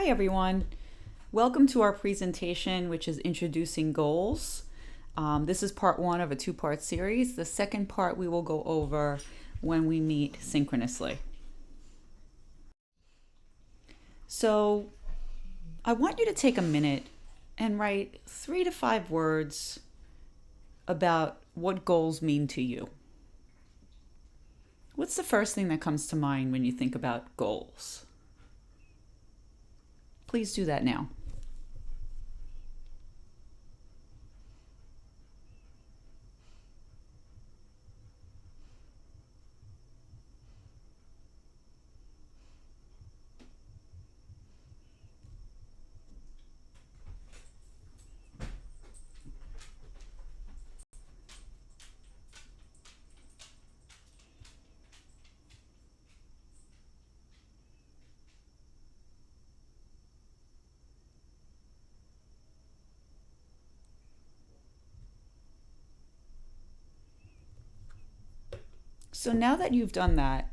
Hi everyone. Welcome to our presentation, which is introducing goals. This is part one of a two-part series. The second part we will go over when we meet synchronously. So I want you to take a minute and write 3 to 5 words about what goals mean to you. What's the first thing that comes to mind when you think about goals? Please do that now. So now that you've done that,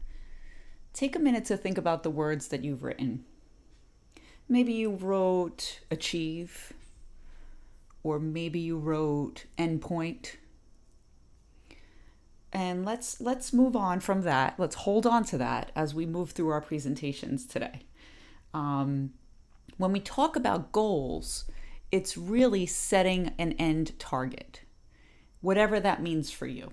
take a minute to think about the words that you've written. Maybe you wrote achieve, or maybe you wrote endpoint. And let's move on from that. Let's hold on to that as we move through our presentations today. When we talk about goals, it's really setting an end target, whatever that means for you.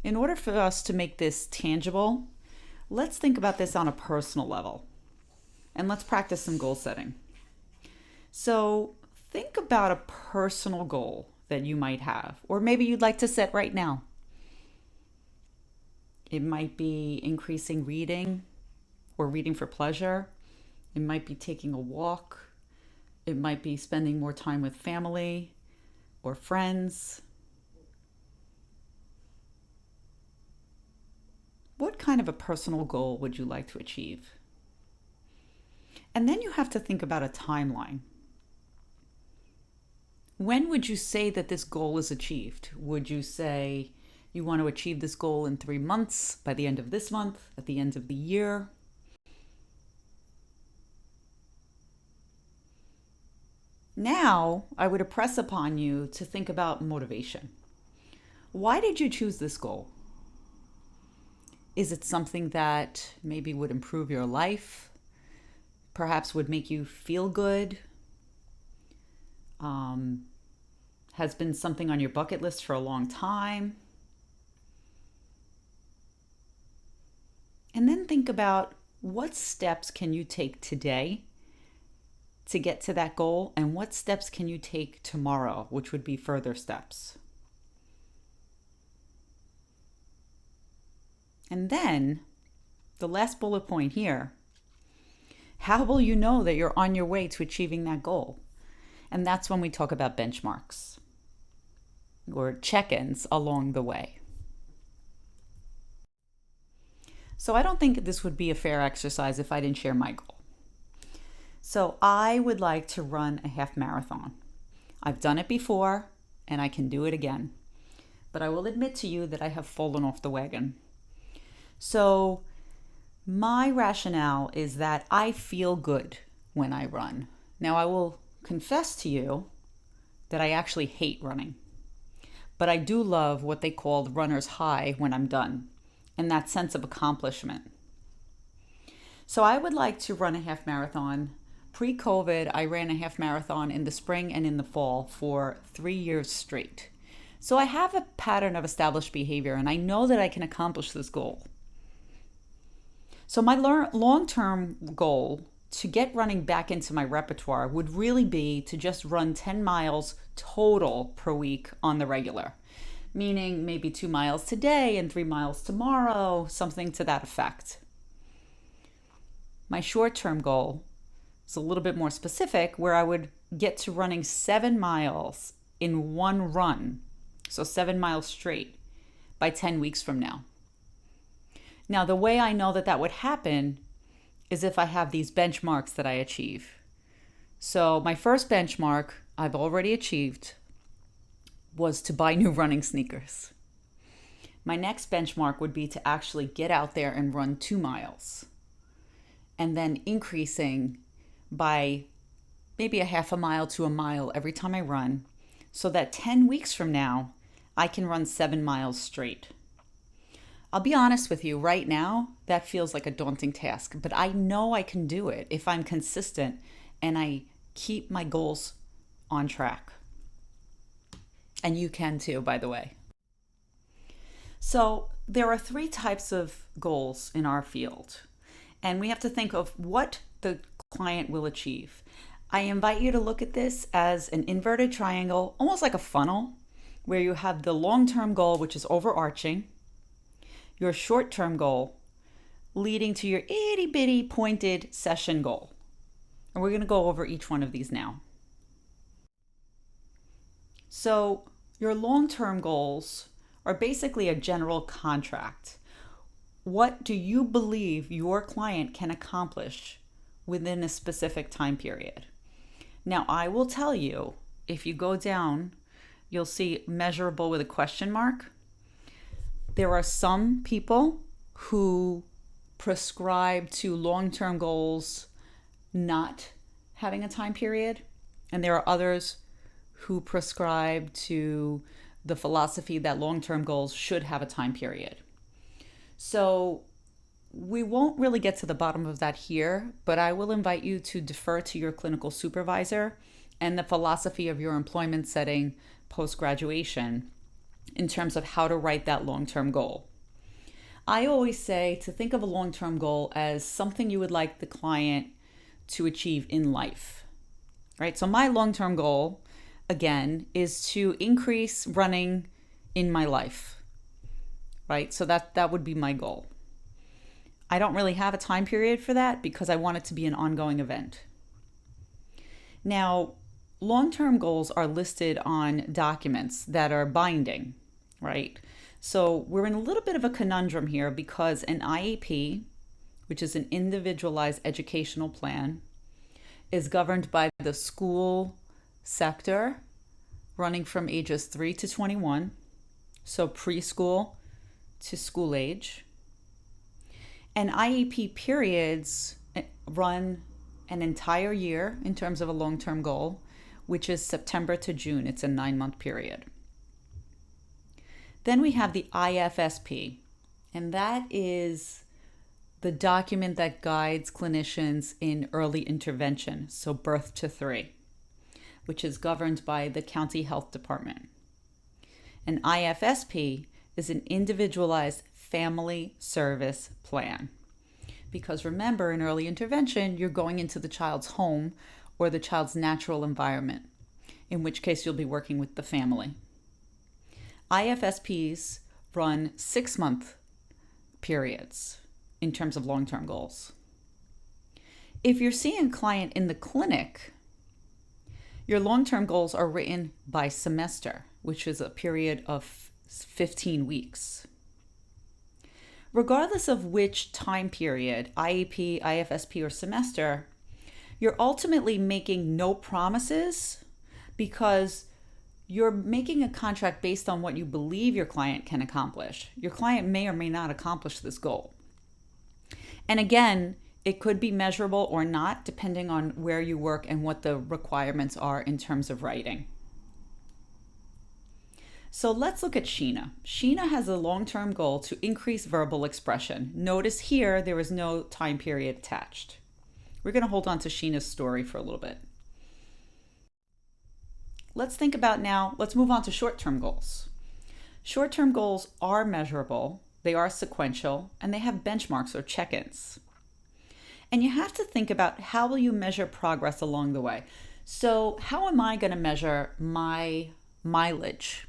In order for us to make this tangible, let's think about this on a personal level, and let's practice some goal setting. So think about a personal goal that you might have, or maybe you'd like to set right now. It might be increasing reading or reading for pleasure. It might be taking a walk. It might be spending more time with family or friends. What kind of a personal goal would you like to achieve? And then you have to think about a timeline. When would you say that this goal is achieved? Would you say you want to achieve this goal in 3 months, by the end of this month, at the end of the year? Now, I would impress upon you to think about motivation. Why did you choose this goal? Is it something that maybe would improve your life? Perhaps would make you feel good? Has been something on your bucket list for a long time? And then think about what steps can you take today to get to that goal, and what steps can you take tomorrow, which would be further steps. And then the last bullet point here, how will you know that you're on your way to achieving that goal? And that's when we talk about benchmarks or check-ins along the way. So I don't think this would be a fair exercise if I didn't share my goal. So I would like to run a half marathon. I've done it before and I can do it again. But I will admit to you that I have fallen off the wagon. So my rationale is that I feel good when I run. Now I will confess to you that I actually hate running, but I do love what they call the runner's high when I'm done, and that sense of accomplishment. So I would like to run a half marathon. Pre-COVID, I ran a half marathon in the spring and in the fall for 3 years straight. So I have a pattern of established behavior, and I know that I can accomplish this goal. So my long-term goal to get running back into my repertoire would really be to just run 10 miles total per week on the regular, meaning maybe 2 miles today and 3 miles tomorrow, something to that effect. My short-term goal is a little bit more specific, where I would get to running 7 miles in one run, so 7 miles straight, by 10 weeks from now. Now, the way I know that that would happen is if I have these benchmarks that I achieve. So my first benchmark I've already achieved was to buy new running sneakers. My next benchmark would be to actually get out there and run 2 miles. and then increasing by maybe a half a mile to a mile every time I run, so that 10 weeks from now, I can run 7 miles straight. I'll be honest with you, right now, that feels like a daunting task, but I know I can do it if I'm consistent and I keep my goals on track. And you can too, by the way. So there are 3 types of goals in our field, and we have to think of what the client will achieve. I invite you to look at this as an inverted triangle, almost like a funnel, where you have the long-term goal, which is overarching, your short-term goal leading to your itty-bitty pointed session goal. And we're going to go over each one of these now. So your long-term goals are basically a general contract. What do you believe your client can accomplish within a specific time period? Now, I will tell you, if you go down, you'll see measurable with a question mark. There are some people who prescribe to long-term goals not having a time period, and there are others who prescribe to the philosophy that long-term goals should have a time period. So we won't really get to the bottom of that here, but I will invite you to defer to your clinical supervisor and the philosophy of your employment setting post-graduation in terms of how to write that long-term goal. I always say to think of a long-term goal as something you would like the client to achieve in life, right? So my long-term goal, again, is to increase running in my life, right? So that would be my goal. I don't really have a time period for that because I want it to be an ongoing event. Now, long-term goals are listed on documents that are binding, right? So we're in a little bit of a conundrum here because an IEP, which is an individualized educational plan, is governed by the school sector running from ages 3 to 21, so preschool to school age. And IEP periods run an entire year in terms of a long-term goal, which is September to June. It's a 9-month period. Then we have the IFSP, and that is the document that guides clinicians in early intervention, so birth to 3, which is governed by the county health department. An IFSP is an individualized family service plan. Because remember, in early intervention, you're going into the child's home or the child's natural environment, in which case you'll be working with the family. IFSPs run 6-month periods in terms of long-term goals. If you're seeing a client in the clinic, your long-term goals are written by semester, which is a period of 15 weeks. Regardless of which time period, IEP, IFSP, or semester, you're ultimately making no promises because you're making a contract based on what you believe your client can accomplish. Your client may or may not accomplish this goal. And again, it could be measurable or not, depending on where you work and what the requirements are in terms of writing. So let's look at Sheena. Sheena has a long-term goal to increase verbal expression. Notice here, there is no time period attached. We're going to hold on to Sheena's story for a little bit. Let's move on to short-term goals. Short-term goals are measurable, they are sequential, and they have benchmarks or check-ins. And you have to think about how will you measure progress along the way. So how am I going to measure my mileage?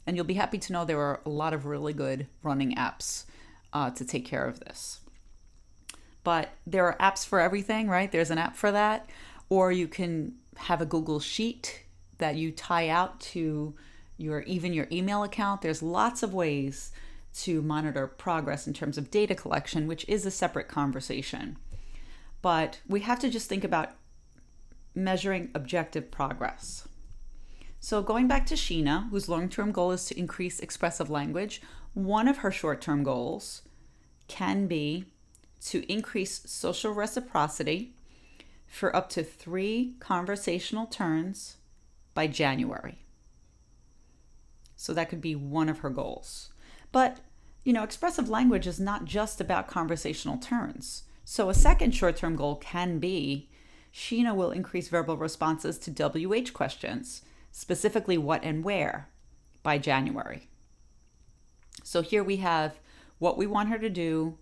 And you'll be happy to know there are a lot of really good running apps to take care of this. But there are apps for everything, right? There's an app for that. Or you can have a Google Sheet that you tie out to your email account. There's lots of ways to monitor progress in terms of data collection, which is a separate conversation. But we have to just think about measuring objective progress. So going back to Sheena, whose long-term goal is to increase expressive language, one of her short-term goals can be to increase social reciprocity for up to 3 conversational turns by January. So that could be one of her goals. But, expressive language is not just about conversational turns. So a second short-term goal can be Sheena will increase verbal responses to WH questions, specifically what and where, by January. So here we have what we want her to do,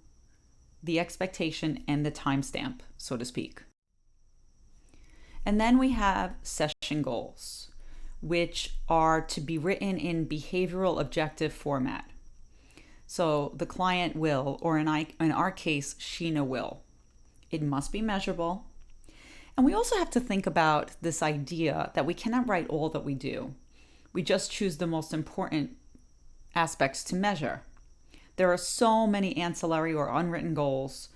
the expectation, and the timestamp, so to speak. And then we have session goals, which are to be written in behavioral objective format. So the client will, or in our case, Sheena will. It must be measurable. And we also have to think about this idea that we cannot write all that we do. We just choose the most important aspects to measure. There are so many ancillary or unwritten goals,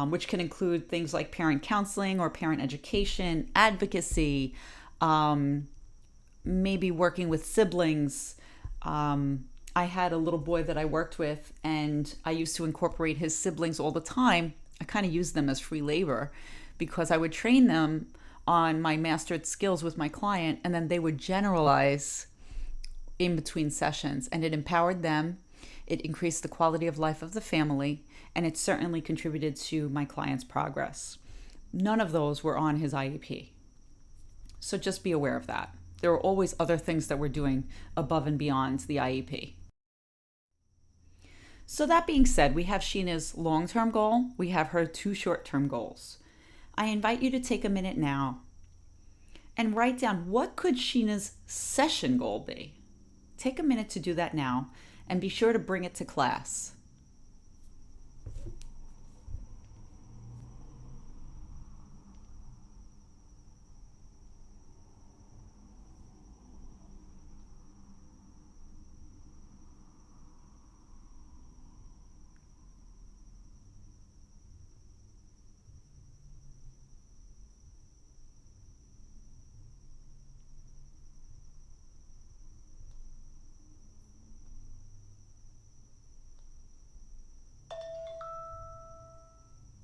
which can include things like parent counseling or parent education, advocacy, maybe working with siblings. I had a little boy that I worked with, and I used to incorporate his siblings all the time. I kind of used them as free labor because I would train them on my mastered skills with my client, and then they would generalize in between sessions, and it empowered them. It increased the quality of life of the family, and it certainly contributed to my client's progress. None of those were on his IEP. So just be aware of that. There are always other things that we're doing above and beyond the IEP. So that being said, we have Sheena's long-term goal. We have her 2 short-term goals. I invite you to take a minute now and write down, what could Sheena's session goal be? Take a minute to do that now, and be sure to bring it to class.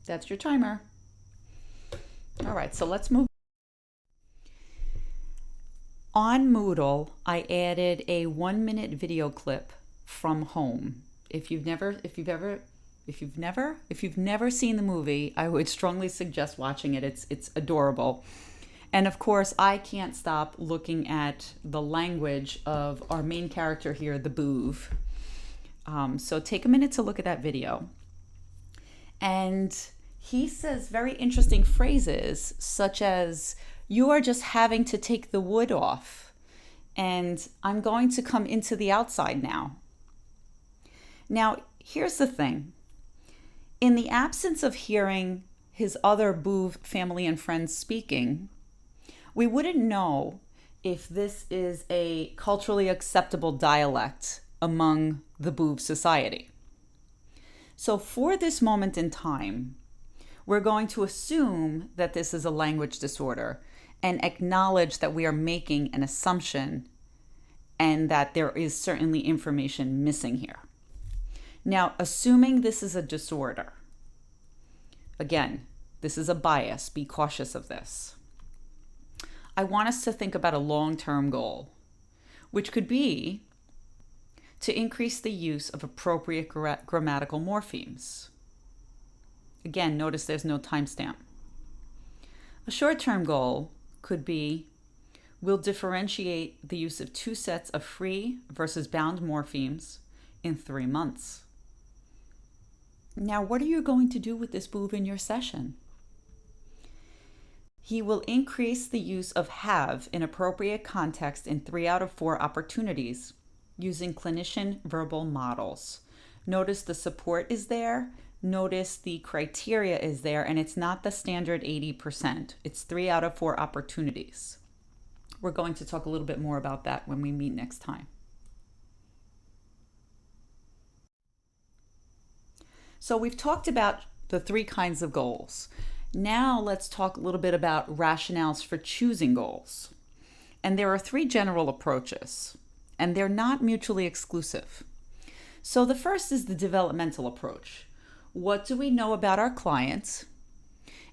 That's your timer. All right, so let's move. On Moodle, I added a 1-minute video clip from home. If you've never seen the movie, I would strongly suggest watching it. It's adorable. And of course, I can't stop looking at the language of our main character here, the Boov. So take a minute to look at that video. And he says very interesting phrases such as, "You are just having to take the wood off," and "I'm going to come into the outside now." Now, here's the thing. In the absence of hearing his other Boov family and friends speaking, we wouldn't know if this is a culturally acceptable dialect among the Boov society. So for this moment in time, we're going to assume that this is a language disorder and acknowledge that we are making an assumption and that there is certainly information missing here. Now, assuming this is a disorder, again, this is a bias. Be cautious of this. I want us to think about a long-term goal, which could be to increase the use of appropriate grammatical morphemes. Again, notice there's no timestamp. A short-term goal could be, we'll differentiate the use of 2 sets of free versus bound morphemes in 3 months. Now, what are you going to do with this Boov in your session? He will increase the use of have in appropriate context in 3 out of 4 opportunities using clinician verbal models. Notice the support is there. Notice the criteria is there, and it's not the standard 80%. It's 3 out of 4 opportunities. We're going to talk a little bit more about that when we meet next time. So we've talked about the 3 kinds of goals. Now let's talk a little bit about rationales for choosing goals. And there are 3 general approaches, and they're not mutually exclusive. So the first is the developmental approach, what do we know about our clients?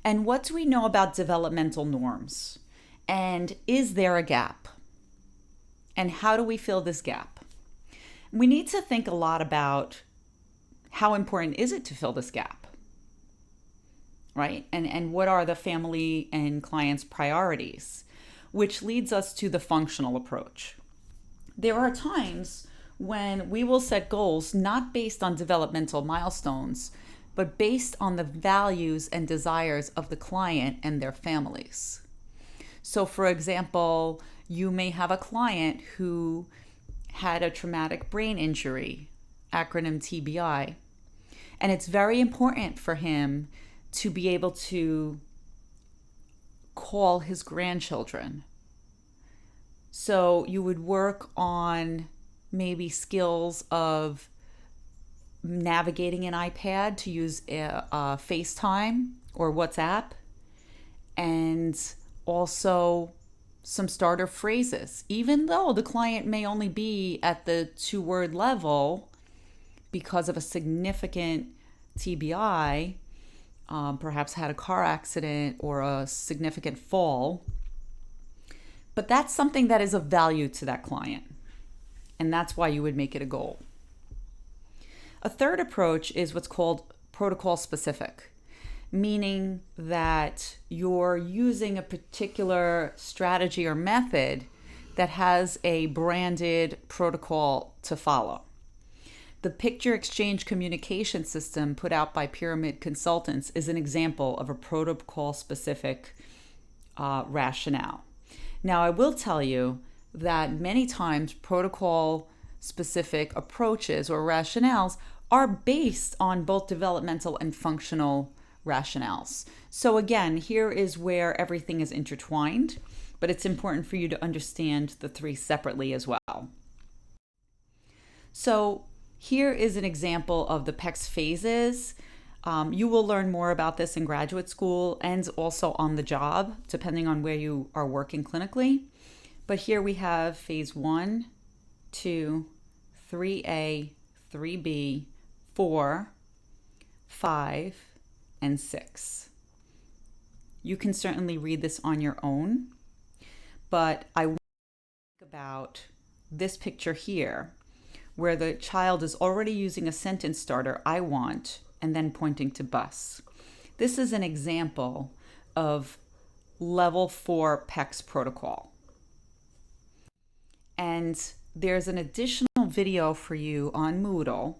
And what do we know about developmental norms? And is there a gap? And how do we fill this gap? We need to think a lot about how important is it to fill this gap, right? And what are the family and clients' priorities, which leads us to the functional approach. There are times when we will set goals not based on developmental milestones, but based on the values and desires of the client and their families. So, for example, you may have a client who had a traumatic brain injury, acronym TBI, and it's very important for him to be able to call his grandchildren. So you would work on maybe skills of navigating an iPad to use FaceTime or WhatsApp, and also some starter phrases. Even though the client may only be at the 2-word level because of a significant TBI, perhaps had a car accident or a significant fall, but that's something that is of value to that client. And that's why you would make it a goal. A third approach is what's called protocol specific, meaning that you're using a particular strategy or method that has a branded protocol to follow. The picture exchange communication system put out by Pyramid Consultants is an example of a protocol specific rationale. Now, I will tell you that many times protocol specific approaches or rationales are based on both developmental and functional rationales. So again, here is where everything is intertwined, but it's important for you to understand the three separately as well. So here is an example of the PECS phases. You will learn more about this in graduate school and also on the job, depending on where you are working clinically. But here we have phase 1, 2, 3A, 3B, 4, 5, and 6. You can certainly read this on your own, but I want to think about this picture here, where the child is already using a sentence starter, I want, and then pointing to bus. This is an example of level 4 PECS protocol. And there's an additional video for you on Moodle.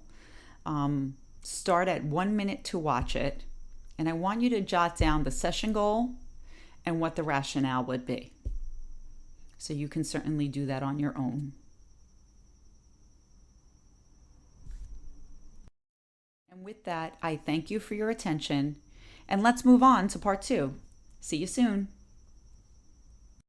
Start at 1 minute to watch it. And I want you to jot down the session goal and what the rationale would be. So you can certainly do that on your own. And with that, I thank you for your attention. And let's move on to part 2. See you soon.